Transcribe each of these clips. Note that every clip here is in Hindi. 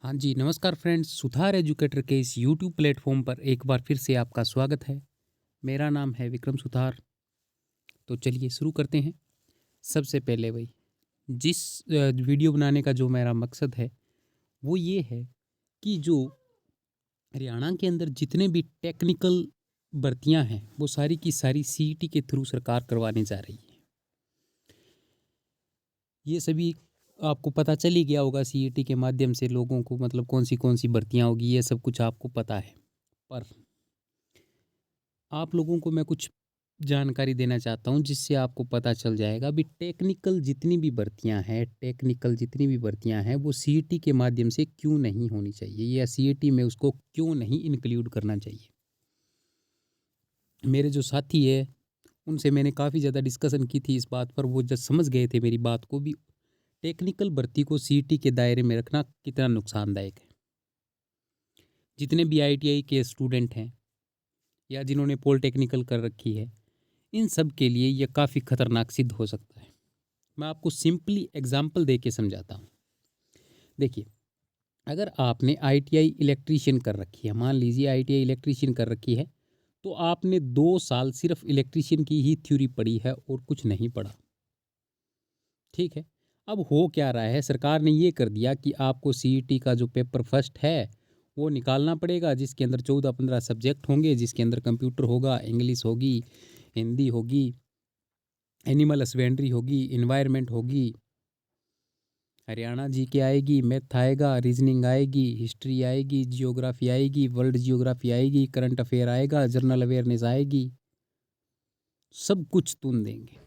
हाँ जी, नमस्कार फ्रेंड्स। सुधार एजुकेटर के इस यूट्यूब प्लेटफॉर्म पर एक बार फिर से आपका स्वागत है। मेरा नाम है विक्रम सुधार। तो चलिए शुरू करते हैं। सबसे पहले भाई, जिस वीडियो बनाने का जो मेरा मकसद है वो ये है कि जो हरियाणा के अंदर जितने भी टेक्निकल भर्तियां हैं वो सारी की सारी सीईटी के थ्रू सरकार करवाने जा रही है। ये सभी आपको पता चल ही गया होगा, सीईटी के माध्यम से लोगों को मतलब कौन सी भर्तियां होगी, ये सब कुछ आपको पता है। पर आप लोगों को मैं कुछ जानकारी देना चाहता हूँ जिससे आपको पता चल जाएगा भी टेक्निकल जितनी भी भर्तियां हैं वो सीईटी के माध्यम से क्यों नहीं होनी चाहिए या सीईटी में उसको क्यों नहीं इंक्लूड करना चाहिए। मेरे जो साथी है उनसे मैंने काफ़ी ज़्यादा डिस्कशन की थी इस बात पर, वो जब समझ गए थे मेरी बात को भी, टेक्निकल भर्ती को सीईटी के दायरे में रखना कितना नुकसानदायक है। जितने भी आईटीआई के स्टूडेंट हैं या जिन्होंने पॉलिटेक्निकल कर रखी है, इन सब के लिए यह काफ़ी खतरनाक सिद्ध हो सकता है। मैं आपको सिंपली एग्जांपल दे के समझाता हूँ। देखिए, अगर आपने आईटीआई इलेक्ट्रीशियन कर रखी है, मान लीजिए आईटीआई इलेक्ट्रीशियन कर रखी है, तो आपने 2 साल सिर्फ इलेक्ट्रीशियन की ही थ्योरी पढ़ी है और कुछ नहीं पढ़ा। ठीक है। अब हो क्या रहा है, सरकार ने ये कर दिया कि आपको सीईटी का जो पेपर फर्स्ट है वो निकालना पड़ेगा, जिसके अंदर 14-15 सब्जेक्ट होंगे, जिसके अंदर कंप्यूटर होगा, इंग्लिश होगी, हिंदी होगी, एनिमल हस्बेंड्री होगी, इन्वायरमेंट होगी, हरियाणा जीके आएगी, मैथ आएगा, रीजनिंग आएगी, हिस्ट्री आएगी, जियोग्राफी आएगी, वर्ल्ड जियोग्राफी आएगी, करंट अफेयर आएगा, जनरल अवेयरनेस आएगी। सब कुछ तुम देंगे।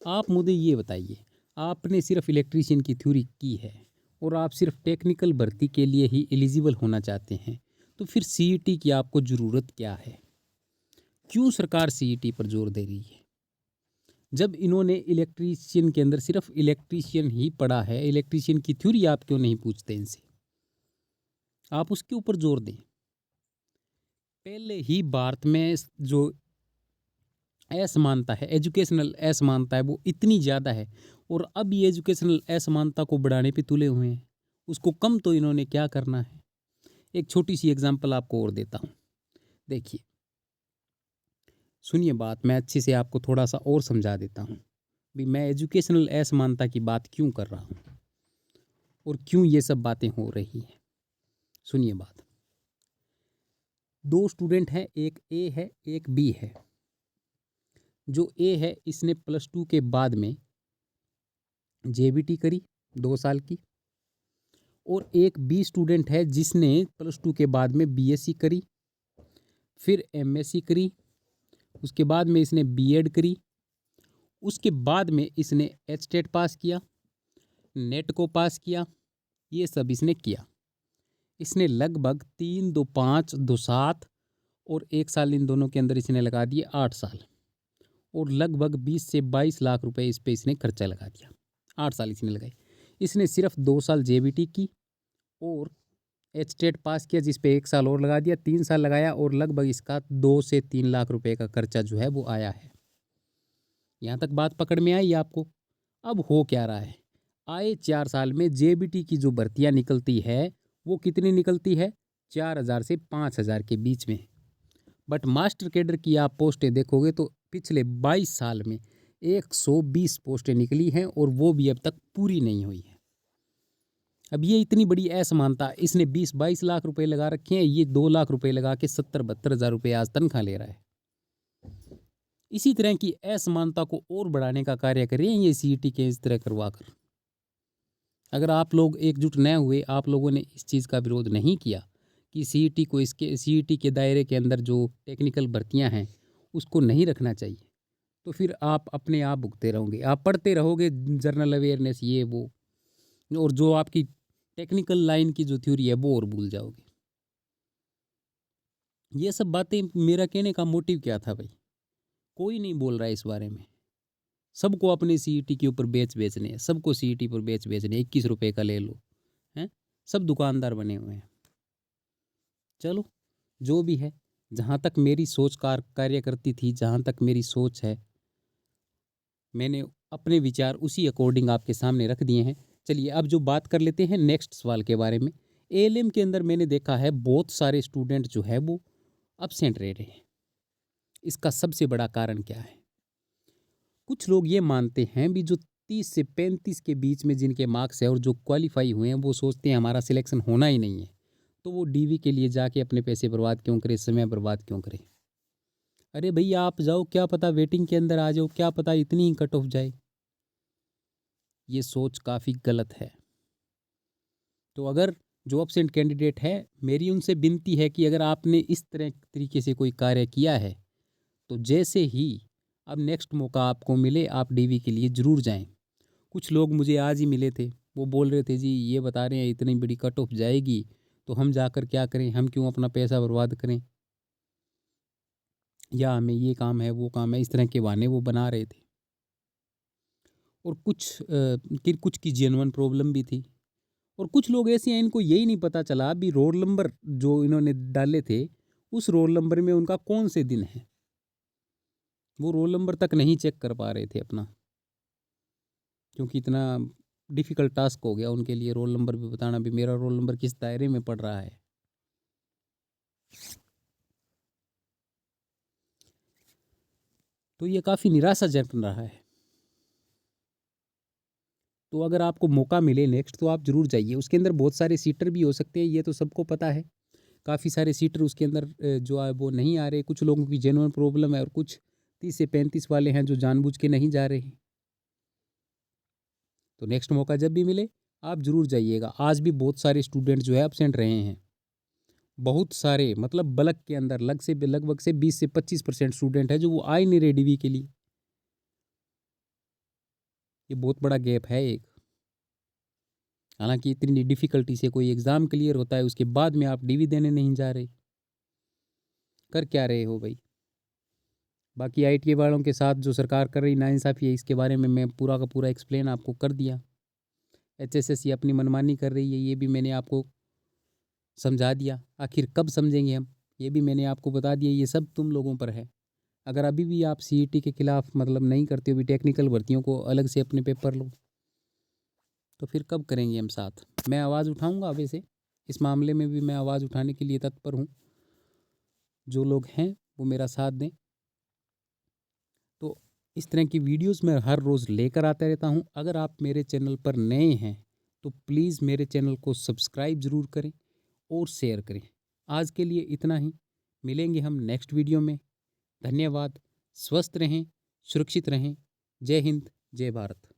आप मुझे ये बताइए, आपने सिर्फ इलेक्ट्रीशियन की थ्योरी की है और आप सिर्फ टेक्निकल भर्ती के लिए ही एलिजिबल होना चाहते हैं, तो फिर सीईटी की आपको ज़रूरत क्या है? क्यों सरकार सीईटी पर जोर दे रही है जब इन्होंने इलेक्ट्रीशियन के अंदर सिर्फ इलेक्ट्रीशियन ही पढ़ा है? इलेक्ट्रीशियन की थ्योरी आप क्यों नहीं पूछते इनसे? आप उसके ऊपर जोर दें। पहले ही भारत में जो असमानता है, एजुकेशनल असमानता है, वो इतनी ज़्यादा है और अब ये एजुकेशनल असमानता को बढ़ाने पे तुले हुए हैं। उसको कम तो इन्होंने क्या करना है। एक छोटी सी एग्जांपल आपको और देता हूँ। देखिए, सुनिए बात, मैं अच्छे से आपको थोड़ा सा और समझा देता हूँ भी मैं एजुकेशनल असमानता की बात क्यों कर रहा हूँ और क्यों ये सब बातें हो रही हैं। सुनिए बात, 2 स्टूडेंट हैं, एक ए है एक बी है। जो ए है इसने +2 के बाद में जेबीटी करी 2 साल की, और एक बी स्टूडेंट है जिसने +2 के बाद में बीएससी करी, फिर एमएससी करी, उसके बाद में इसने बीएड करी, उसके बाद में इसने एचटेट पास किया, नेट को पास किया। ये सब इसने किया। इसने लगभग 3 2 5 2 7 और 1 साल इन दोनों के अंदर इसने लगा दिए 8 साल, और लगभग 20 से 22 लाख रुपए इस पे इसने खर्चा लगा दिया। 8 साल इसने लगाए। इसने सिर्फ 2 साल जेबीटी की और एचटेट पास किया, जिस पे 1 साल और लगा दिया, 3 साल लगाया, और लगभग इसका 2 से 3 लाख रुपए का खर्चा जो है वो आया है। यहाँ तक बात पकड़ में आई आपको? अब हो क्या रहा है, आए 4 साल में जेबीटी की जो भर्तियां निकलती है वो कितनी निकलती है? 4,000 से 5,000 के बीच में। बट मास्टर कैडर की आप पोस्टें देखोगे तो पिछले 22 साल में 120 पोस्टें निकली हैं और वो भी अब तक पूरी नहीं हुई है। अब ये इतनी बड़ी असमानता, इसने 20-22 लाख रुपए लगा रखे हैं, ये 2 लाख रुपए लगा के 70-72 हज़ार रुपये आज तनख्वाह ले रहा है। इसी तरह की असमानता को और बढ़ाने का कार्य कर रहे हैं ये सीईटी के इस तरह करवा कर। अगर आप लोग एकजुट न हुए, आप लोगों ने इस चीज़ का विरोध नहीं किया कि सीईटी को, इसके सीईटी के दायरे के अंदर जो टेक्निकल भर्तियां हैं उसको नहीं रखना चाहिए, तो फिर आप अपने आप भुगते रहोगे। आप पढ़ते रहोगे जनरल अवेयरनेस ये वो, और जो आपकी टेक्निकल लाइन की जो थ्योरी है वो और भूल जाओगे। ये सब बातें, मेरा कहने का मोटिव क्या था भाई? कोई नहीं बोल रहा है इस बारे में। सबको अपने सीईटी के ऊपर बेच बेचने हैं, सबको सीईटी पर बेच बेचने, 21 रुपये का ले लो, हैं? सब दुकानदार बने हुए हैं। चलो, जो भी है, जहाँ तक मेरी सोच कार्य करती थी, जहाँ तक मेरी सोच है, मैंने अपने विचार उसी अकॉर्डिंग आपके सामने रख दिए हैं। चलिए अब जो बात कर लेते हैं नेक्स्ट सवाल के बारे में। एएलएम के अंदर मैंने देखा है बहुत सारे स्टूडेंट जो है वो अब्सेंट रह रहे हैं। इसका सबसे बड़ा कारण क्या है? कुछ लोग ये मानते हैं भी जो 30 से 35 के बीच में जिनके मार्क्स है और जो क्वालिफाई हुए हैं वो सोचते हैं हमारा सिलेक्शन होना ही नहीं है, तो वो डीवी के लिए जाके अपने पैसे बर्बाद क्यों करें, समय बर्बाद क्यों करें? अरे भैया आप जाओ, क्या पता वेटिंग के अंदर आ जाओ, क्या पता इतनी ही कट ऑफ जाए। ये सोच काफ़ी गलत है। तो अगर जो अब्सेंट कैंडिडेट है, मेरी उनसे विनती है कि अगर आपने इस तरह तरीके से कोई कार्य किया है तो जैसे ही अब नेक्स्ट मौका आपको मिले आप डीवी के लिए ज़रूर जाएं। कुछ लोग मुझे आज ही मिले थे, वो बोल रहे थे जी ये बता रहे हैं इतनी बड़ी कट ऑफ जाएगी तो हम जाकर क्या करें, हम क्यों अपना पैसा बर्बाद करें, या हमें ये काम है वो काम है, इस तरह के बहाने वो बना रहे थे। और कुछ की जेन्युइन प्रॉब्लम भी थी। और कुछ लोग ऐसे हैं इनको यही नहीं पता चला अभी रोल नंबर जो इन्होंने डाले थे उस रोल नंबर में उनका कौन से दिन है, वो रोल नंबर तक नहीं चेक कर पा रहे थे अपना, क्योंकि इतना डिफ़िकल्ट टास्क हो गया उनके लिए रोल नंबर भी बताना भी मेरा रोल नंबर किस दायरे में पड़ रहा है। तो ये काफ़ी निराशाजनक रहा है। तो अगर आपको मौका मिले नेक्स्ट तो आप ज़रूर जाइए। उसके अंदर बहुत सारे सीटर भी हो सकते हैं, ये तो सबको पता है। काफ़ी सारे सीटर उसके अंदर जो है वो नहीं आ रहे। कुछ लोगों की जेन्युइन प्रॉब्लम है और कुछ 30 से 35 वाले हैं जो जानबूझ के नहीं जा रहे हैं। तो नेक्स्ट मौका जब भी मिले आप ज़रूर जाइएगा। आज भी बहुत सारे स्टूडेंट जो है एब्सेंट रहे हैं। बहुत सारे मतलब बल्क के अंदर लगभग से 20 से 25% स्टूडेंट है जो वो आ ही नहीं रहे डीवी के लिए। ये बहुत बड़ा गैप है एक। हालांकि इतनी डिफ़िकल्टी से कोई एग्ज़ाम क्लियर होता है उसके बाद में आप डीवी देने नहीं जा रहे, कर क्या रहे हो भाई? बाकी आईटीआई वालों के साथ जो सरकार कर रही नाइंसाफ़ी है इसके बारे में मैं पूरा का पूरा एक्सप्लेन आपको कर दिया। एचएसएस ये अपनी मनमानी कर रही है ये भी मैंने आपको समझा दिया। आखिर कब समझेंगे हम, ये भी मैंने आपको बता दिया। ये सब तुम लोगों पर है। अगर अभी भी आप सीईटी के खिलाफ मतलब नहीं करते हो, भी टेक्निकल भर्तियों को अलग से अपने पेपर लो, तो फिर कब करेंगे हम साथ? मैं आवाज़ उठाऊंगा वैसे, इस मामले में भी मैं आवाज़ उठाने के लिए तत्पर हूँ। जो लोग हैं वो मेरा साथ दें। तो इस तरह की वीडियोस मैं हर रोज़ लेकर आता रहता हूँ। अगर आप मेरे चैनल पर नए हैं तो प्लीज़ मेरे चैनल को सब्सक्राइब ज़रूर करें और शेयर करें। आज के लिए इतना ही, मिलेंगे हम नेक्स्ट वीडियो में। धन्यवाद। स्वस्थ रहें, सुरक्षित रहें। जय हिंद, जय भारत।